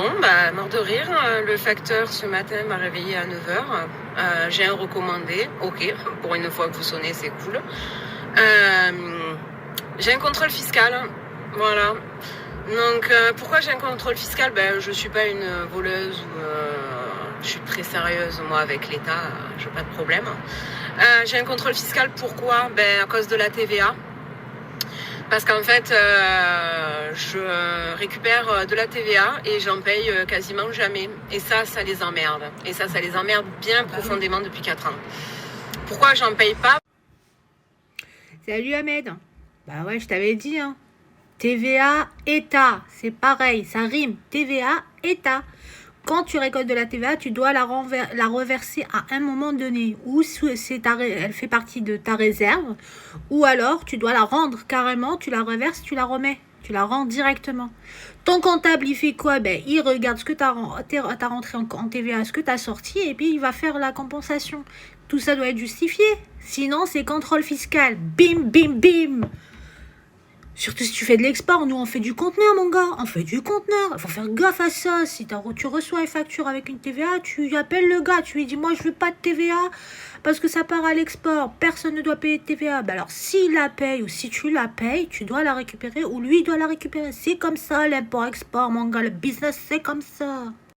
Bon, bah, mort de rire. Le facteur ce matin m'a réveillée à 9h. J'ai un recommandé. Ok, pour une fois que vous sonnez, c'est cool. J'ai un contrôle fiscal. Voilà. Donc, pourquoi j'ai un contrôle fiscal? Je suis pas une voleuse ou je suis très sérieuse, moi, avec l'État. J'ai pas de problème. J'ai un contrôle fiscal, pourquoi? À cause de la TVA. Parce qu'en fait, je récupère de la TVA et j'en paye quasiment jamais. Et ça les emmerde. Et ça les emmerde bien profondément depuis 4 ans. Pourquoi j'en paye pas? Salut Ahmed. Bah ouais, je t'avais dit, hein. TVA, État, c'est pareil, ça rime. TVA, État. Quand tu récoltes de la TVA, tu dois la reverser à un moment donné. Ou elle fait partie de ta réserve, ou alors tu dois la rendre carrément, tu la reverses, tu la remets. Tu la rends directement. Ton comptable, il fait quoi? Il regarde ce que tu as rentré en TVA, ce que tu as sorti, et puis il va faire la compensation. Tout ça doit être justifié. Sinon, c'est contrôle fiscal. Bim, bim, bim. Surtout si tu fais de l'export, nous on fait du conteneur mon gars, on fait du conteneur, il faut faire gaffe à ça. Si tu reçois une facture avec une TVA, tu appelles le gars, tu lui dis moi je veux pas de TVA parce que ça part à l'export, personne ne doit payer de TVA. Alors s'il la paye ou si tu la payes, tu dois la récupérer ou lui doit la récupérer. C'est comme ça l'import-export mon gars, le business c'est comme ça.